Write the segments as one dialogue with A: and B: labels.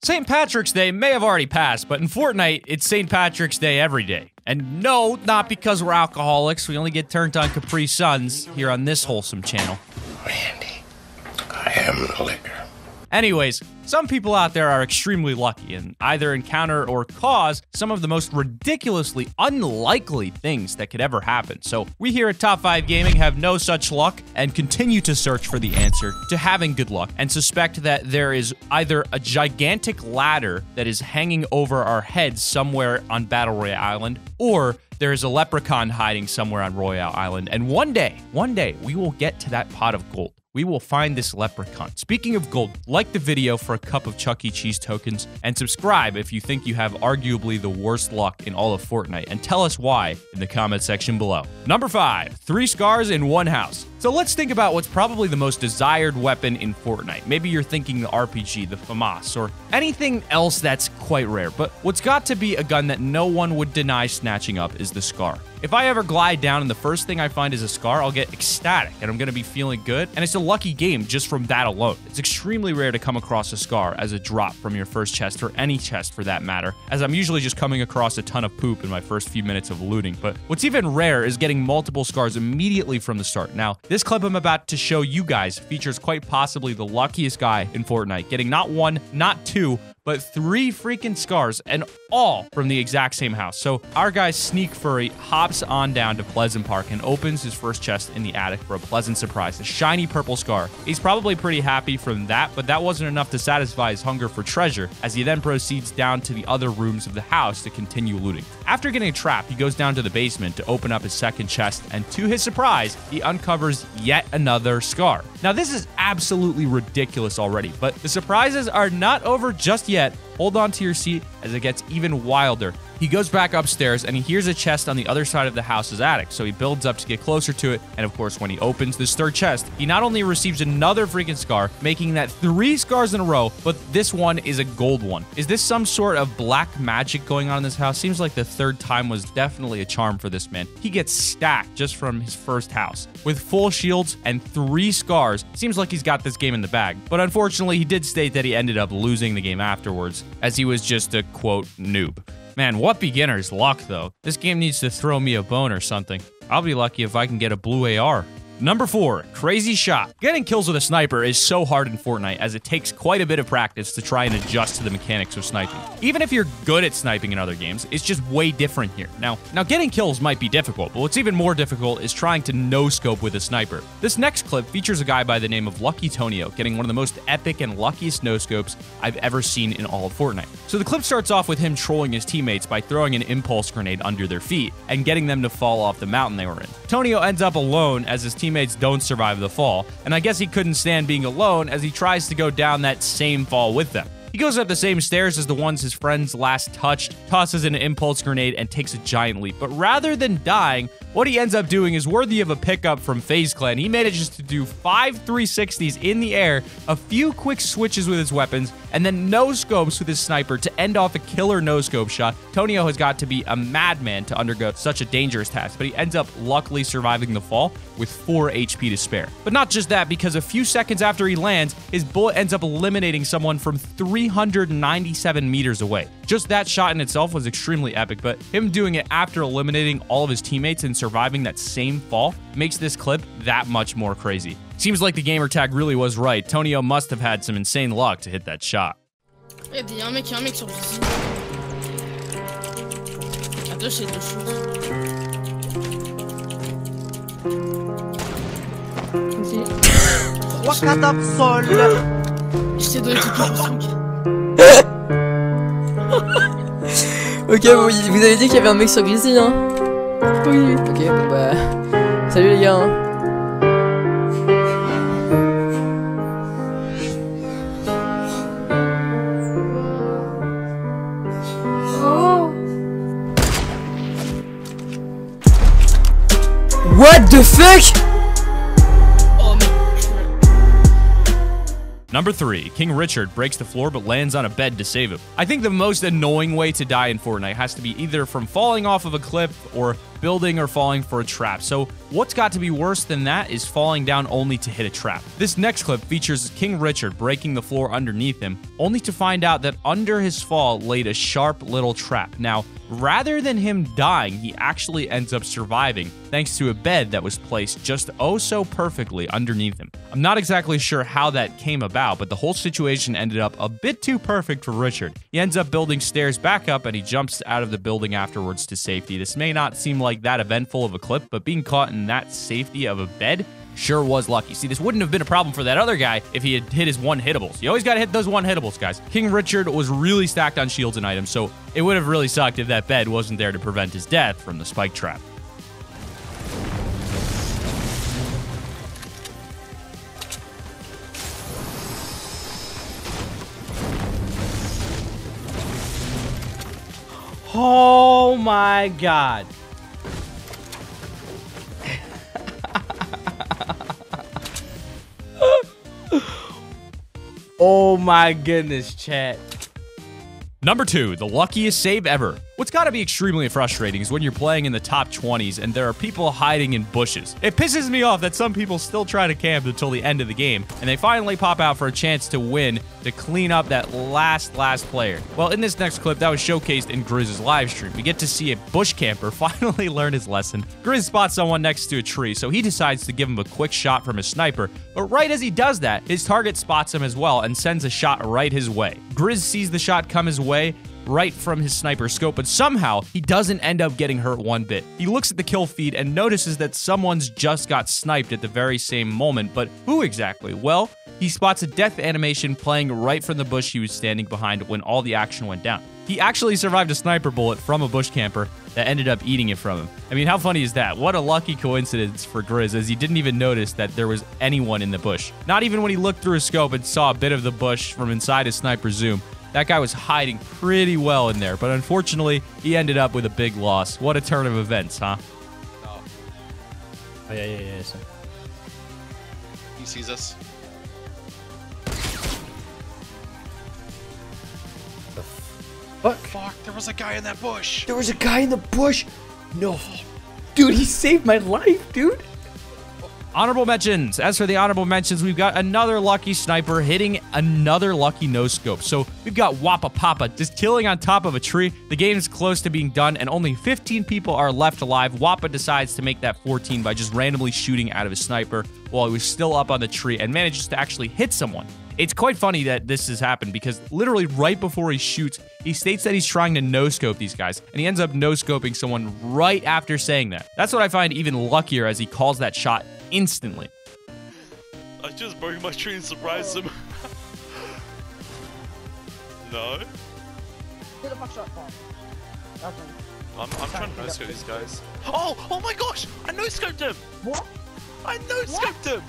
A: St. Patrick's Day may have already passed, but in Fortnite, it's St. Patrick's Day every day. And no, not because we're alcoholics. We only get turned on Capri Suns here on this wholesome channel.
B: Randy, I am the liquor.
A: Anyways, some people out there are extremely lucky and either encounter or cause some of the most ridiculously unlikely things that could ever happen. So we here at Top 5 Gaming have no such luck and continue to search for the answer to having good luck and suspect that there is either a gigantic ladder that is hanging over our heads somewhere on Battle Royale Island, or there is a leprechaun hiding somewhere on Royale Island. And one day, we will get to that pot of gold. We will find this leprechaun. Speaking of gold, like the video for a cup of Chuck E. Cheese tokens, and subscribe if you think you have arguably the worst luck in all of Fortnite, and tell us why in the comment section below. Number 5, 3 scars in one house. So let's think about what's probably the most desired weapon in Fortnite. Maybe you're thinking the RPG, the FAMAS, or anything else that's quite rare, but what's got to be a gun that no one would deny snatching up is the SCAR. If I ever glide down and the first thing I find is a SCAR, I'll get ecstatic and I'm gonna be feeling good, and it's a lucky game just from that alone. It's extremely rare to come across a SCAR as a drop from your first chest, or any chest for that matter, as I'm usually just coming across a ton of poop in my first few minutes of looting. But what's even rare is getting multiple SCARs immediately from the start. Now, this clip I'm about to show you guys features quite possibly the luckiest guy in Fortnite, getting not 1, not 2, but 3 freaking SCARs, and all from the exact same house. So our guy Sneak Furry hops on down to Pleasant Park and opens his first chest in the attic for a pleasant surprise, a shiny purple SCAR. He's probably pretty happy from that, but that wasn't enough to satisfy his hunger for treasure, as he then proceeds down to the other rooms of the house to continue looting. After getting trapped, he goes down to the basement to open up his second chest, and to his surprise, he uncovers yet another SCAR. Now this is absolutely ridiculous already, but the surprises are not over just yet. Hold on to your seat as it gets even wilder. He goes back upstairs and he hears a chest on the other side of the house's attic, so he builds up to get closer to it, and of course when he opens this third chest, he not only receives another freaking SCAR, making that 3 SCARs in a row, but this one is a gold one. Is this some sort of black magic going on in this house? Seems like the third time was definitely a charm for this man. He gets stacked just from his first house. With full shields and 3 SCARs, seems like he's got this game in the bag. But unfortunately, he did state that he ended up losing the game afterwards, as he was just a, quote, noob. Man, what beginner's luck, though. This game needs to throw me a bone or something. I'll be lucky if I can get a blue AR. Number 4, crazy shot. Getting kills with a sniper is so hard in Fortnite, as it takes quite a bit of practice to try and adjust to the mechanics of sniping. Even if you're good at sniping in other games, it's just way different here. Now getting kills might be difficult, but what's even more difficult is trying to no-scope with a sniper. This next clip features a guy by the name of Lucky Tonio getting one of the most epic and luckiest no-scopes I've ever seen in all of Fortnite. So the clip starts off with him trolling his teammates by throwing an impulse grenade under their feet and getting them to fall off the mountain they were in. Tonio ends up alone as his teammates don't survive the fall, and I guess he couldn't stand being alone as he tries to go down that same fall with them. He goes up the same stairs as the ones his friends last touched, tosses an impulse grenade, and takes a giant leap. But rather than dying, what he ends up doing is worthy of a pickup from FaZe Clan. He manages to do 5 360s in the air, a few quick switches with his weapons, and then no-scopes with his sniper to end off a killer no-scope shot. Tonio has got to be a madman to undergo such a dangerous task, but he ends up luckily surviving the fall with 4 HP to spare. But not just that, because a few seconds after he lands, his bullet ends up eliminating someone from 397 meters away. Just that shot in itself was extremely epic, but him doing it after eliminating all of his teammates and surviving that same fall makes this clip that much more crazy. Seems like the gamer tag really was right. Tonio must have had some insane luck to hit that shot.
C: Y'a un mec sur Grizz. Attends, c'est 2 choses.
D: Vas-y. 3 catapsol.
C: Je t'ai donné tout pour 5.
D: Ok, vous avez dit qu'il y avait un mec sur Grizz, hein? Oui. Ok, bon bah... Salut les gars, hein. What the fuck?
A: Number 3, King Richard breaks the floor but lands on a bed to save him. I think the most annoying way to die in Fortnite has to be either from falling off of a cliff or building or falling for a trap. So what's got to be worse than that is falling down only to hit a trap. This next clip features King Richard breaking the floor underneath him, only to find out that under his fall laid a sharp little trap. Now, rather than him dying, he actually ends up surviving thanks to a bed that was placed just oh so perfectly underneath him. I'm not exactly sure how that came about, but the whole situation ended up a bit too perfect for Richard. He ends up building stairs back up and he jumps out of the building afterwards to safety. This may not seem like that eventful of a clip, but being caught in that safety of a bed sure was lucky. See, this wouldn't have been a problem for that other guy if he had hit his one-hittables. You always got to hit those one-hittables, guys. King Richard was really stacked on shields and items, so it would have really sucked if that bed wasn't there to prevent his death from the spike trap.
E: Oh my god. Oh my goodness, chat.
A: Number 2, the luckiest save ever. What's got to be extremely frustrating is when you're playing in the top 20s and there are people hiding in bushes. It pisses me off that some people still try to camp until the end of the game, and they finally pop out for a chance to win to clean up that last player. Well, in this next clip that was showcased in Grizz's live stream, we get to see a bush camper finally learn his lesson. Grizz spots someone next to a tree, so he decides to give him a quick shot from his sniper, but right as he does that, his target spots him as well and sends a shot right his way. Grizz sees the shot come his way right from his sniper scope, but somehow he doesn't end up getting hurt one bit. He looks at the kill feed and notices that someone's just got sniped at the very same moment, but who exactly? Well, he spots a death animation playing right from the bush he was standing behind when all the action went down. He actually survived a sniper bullet from a bush camper that ended up eating it from him. I mean, how funny is that? What a lucky coincidence for Grizz, as he didn't even notice that there was anyone in the bush. Not even when he looked through his scope and saw a bit of the bush from inside his sniper zoom. That guy was hiding pretty well in there, but unfortunately, he ended up with a big loss. What a turn of events, huh?
F: Oh.
E: Oh, yeah. So.
F: He sees us.
E: Fuck.
F: Fuck, there was a guy in that bush.
E: There was a guy in the bush. No. Dude, he saved my life, dude.
A: Honorable mentions. As for the honorable mentions, we've got another lucky sniper hitting another lucky no-scope. So we've got Wappa Papa just killing on top of a tree. The game is close to being done, and only 15 people are left alive. Wappa decides to make that 14 by just randomly shooting out of his sniper while he was still up on the tree and manages to actually hit someone. It's quite funny that this has happened because literally right before he shoots, he states that he's trying to no-scope these guys, and he ends up no-scoping someone right after saying that. That's what I find even luckier, as he calls that shot instantly.
F: I just broke my tree and surprised him. No?
G: Who the fuck shot from?
F: I'm trying to no-scope these guys. Oh my gosh! I no-scoped him!
G: What?
F: I no-scoped him!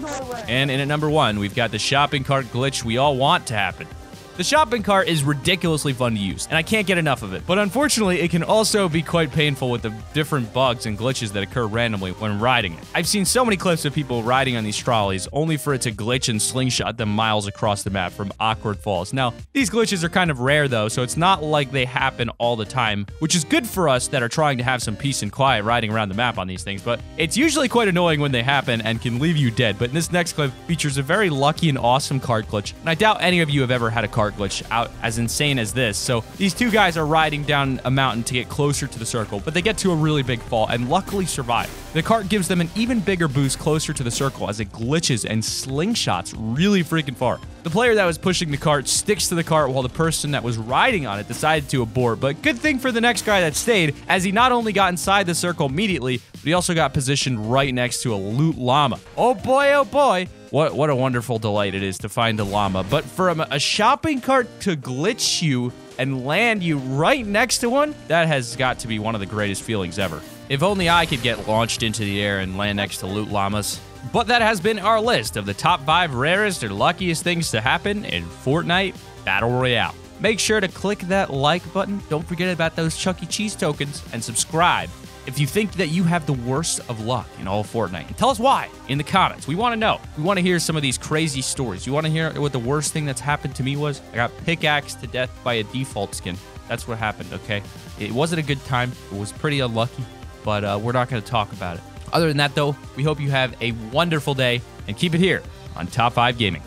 G: No way.
A: And in at number 1, we've got the shopping cart glitch we all want to happen. The shopping cart is ridiculously fun to use, and I can't get enough of it. But unfortunately, it can also be quite painful with the different bugs and glitches that occur randomly when riding it. I've seen so many clips of people riding on these trolleys, only for it to glitch and slingshot them miles across the map from awkward falls. Now, these glitches are kind of rare though, so it's not like they happen all the time, which is good for us that are trying to have some peace and quiet riding around the map on these things, but it's usually quite annoying when they happen and can leave you dead. But this next clip features a very lucky and awesome cart glitch, and I doubt any of you have ever had a cart glitch out as insane as this. So these two guys are riding down a mountain to get closer to the circle, but they get to a really big fall and luckily survive. The cart gives them an even bigger boost closer to the circle as it glitches and slingshots really freaking far. The player that was pushing the cart sticks to the cart while the person that was riding on it decided to abort, but good thing for the next guy that stayed, as he not only got inside the circle immediately, but he also got positioned right next to a loot llama. Oh boy, oh boy. What a wonderful delight it is to find a llama. But for a shopping cart to glitch you and land you right next to one, that has got to be one of the greatest feelings ever. If only I could get launched into the air and land next to loot llamas. But that has been our list of the top 5 rarest or luckiest things to happen in Fortnite Battle Royale. Make sure to click that like button. Don't forget about those Chuck E. Cheese tokens, and subscribe if you think that you have the worst of luck in all of Fortnite. And tell us why in the comments. We want to know. We want to hear some of these crazy stories. You want to hear what the worst thing that's happened to me was? I got pickaxed to death by a default skin. That's what happened, okay? It wasn't a good time. It was pretty unlucky. but we're not going to talk about it. Other than that, though, we hope you have a wonderful day and keep it here on Top 5 Gaming.